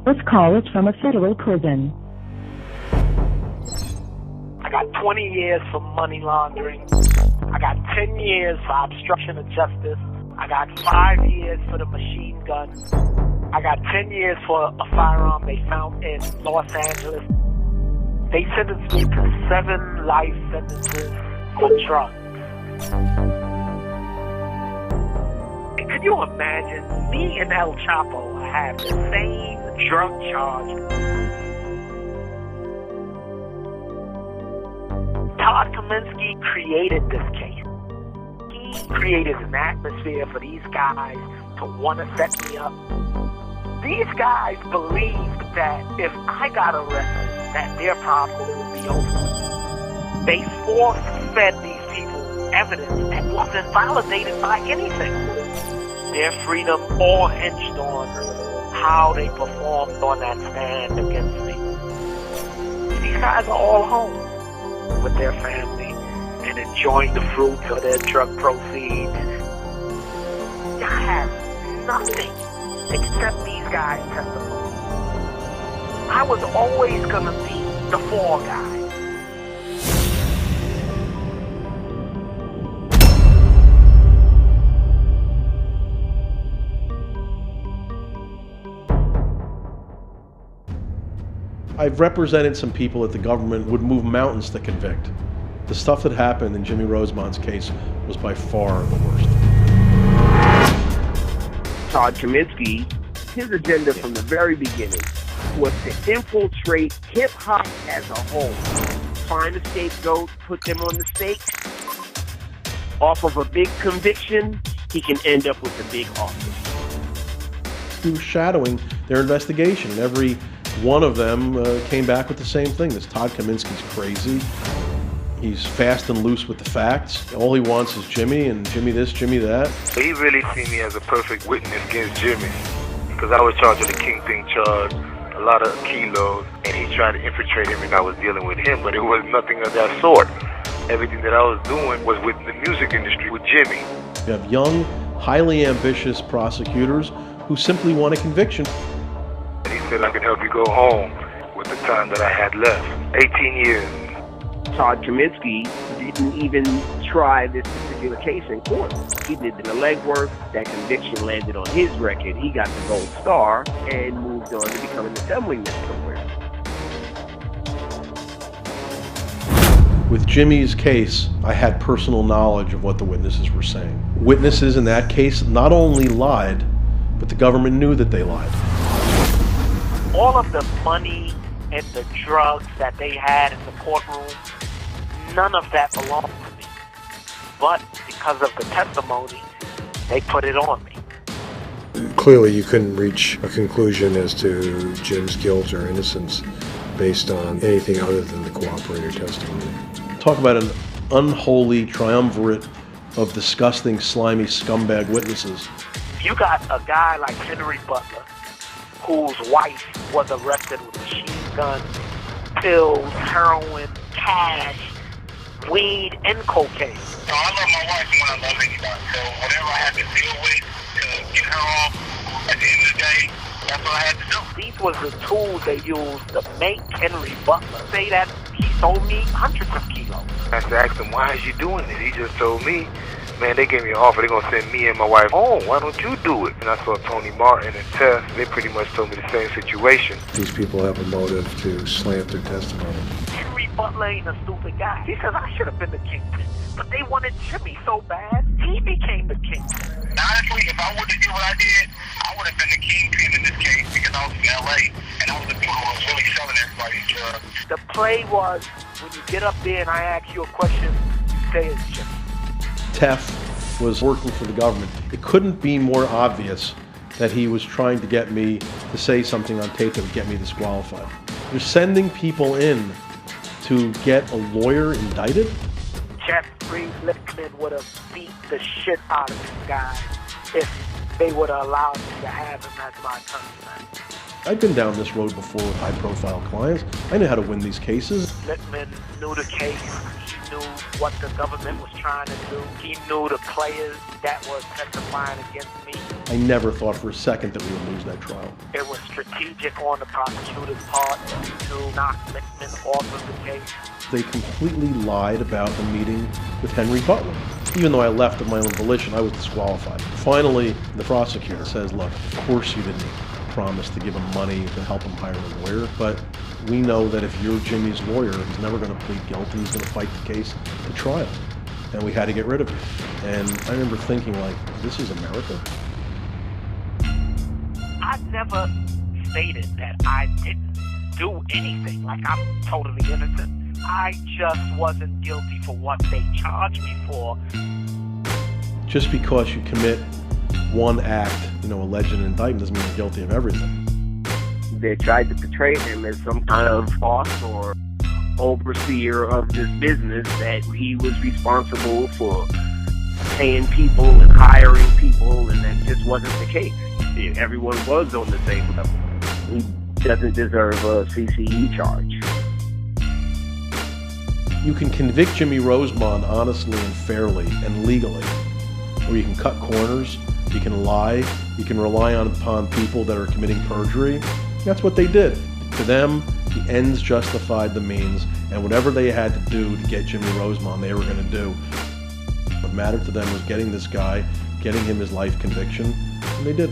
This call is from a federal prison. I got 20 years for money laundering. I got 10 years for obstruction of justice. I got 5 years for the machine gun. I got 10 years for a firearm they found in Los Angeles. They sentenced me to 7 life sentences for drugs. And could you imagine me and El Chapo have the same drug charge? Todd Kaminsky created this case. He created an atmosphere for these guys to want to set me up. These guys believed that if I got arrested, that their problem would be over. They force-fed these people evidence that wasn't validated by anything. Their freedom all hinged on how they performed on that stand against me. These guys are all home with their family and enjoying the fruits of their drug proceeds. I have nothing except these guys' testimony. I was always gonna be the fall guy. I've represented some people that the government would move mountains to convict. The stuff that happened in Jimmy Rosemond's case was by far the worst. Todd Kaminsky, his agenda from the very beginning was to infiltrate hip-hop as a whole. Find a scapegoat, put them on the stake. Off of a big conviction, he can end up with a big office. He was shadowing their investigation. Every one of them came back with the same thing. This Todd Kaminsky's crazy. He's fast and loose with the facts. All he wants is Jimmy, and Jimmy this, Jimmy that. He really see me as a perfect witness against Jimmy, because I was charged with a kingpin charge, a lot of kilos, and he tried to infiltrate him, and I was dealing with him, but it was nothing of that sort. Everything that I was doing was with the music industry, with Jimmy. You have young, highly ambitious prosecutors who simply want a conviction. And he said, I can help you go home with the time that I had left. 18 years. Todd Kaminsky didn't even try this particular case in court. He did the legwork. That conviction landed on his record. He got the gold star and moved on to become an assemblyman somewhere. With Jimmy's case, I had personal knowledge of what the witnesses were saying. Witnesses in that case not only lied, but the government knew that they lied. All of the money and the drugs that they had in the courtroom, none of that belonged to me. But because of the testimony, they put it on me. Clearly you couldn't reach a conclusion as to Jim's guilt or innocence based on anything other than the cooperator testimony. Talk about an unholy triumvirate of disgusting, slimy, scumbag witnesses. You got a guy like Henry Butler, whose wife was arrested with machine guns, pills, heroin, cash, weed, and cocaine. So I love my wife when I love anybody. So whatever I had to deal with to get her off, at the end of the day, that's what I had to do. These was the tools they used to make Henry Butler say that he sold me hundreds of kilos. I asked him, why is you doing this? He just told me, man, they gave me an offer. They're going to send me and my wife home. Why don't you do it? And I saw Tony Martin and Tess. They pretty much told me the same situation. These people have a motive to slant their testimony. Henry Butler ain't a stupid guy. He says, I should have been the kingpin. But they wanted Jimmy so bad, he became the kingpin. Honestly, if I would have did what I did, I would have been the kingpin in this case because I was in L.A. and I was the people who was really selling everybody's drugs. The play was, when you get up there and I ask you a question, you say it's Jimmy. Teff was working for the government. It couldn't be more obvious that he was trying to get me to say something on tape that would get me disqualified. You're sending people in to get a lawyer indicted? Jeffrey Lichtman would have beat the shit out of this guy if they would have allowed me to have him as my attorney. I've been down this road before with high-profile clients. I know how to win these cases. Lichtman knew the case. He knew what the government was trying to do. He knew the players that were testifying against me. I never thought for a second that we would lose that trial. It was strategic on the prosecutor's part to knock Lichtman off of the case. They completely lied about the meeting with Henry Butler. Even though I left of my own volition, I was disqualified. Finally, the prosecutor says, look, of course you didn't promise to give him money to help him hire a lawyer, but we know that if you're Jimmy's lawyer, he's never going to plead guilty, he's going to fight the case to trial. And we had to get rid of you. And I remember thinking, like, this is America? I never stated that I didn't do anything. Like, I'm totally innocent. I just wasn't guilty for what they charged me for. Just because you commit one act, alleged indictment, doesn't mean you're guilty of everything. They tried to portray him as some kind of boss or overseer of this business, that he was responsible for paying people and hiring people, and that just wasn't the case. Everyone was on the same level. He doesn't deserve a CCE charge. You can convict Jimmy Rosemond honestly and fairly and legally, or you can cut corners, you can lie, you can rely upon people that are committing perjury. That's what they did. To them, the ends justified the means, and whatever they had to do to get Jimmy Rosemond, they were going to do. What mattered to them was getting this guy, getting him his life conviction, and they did.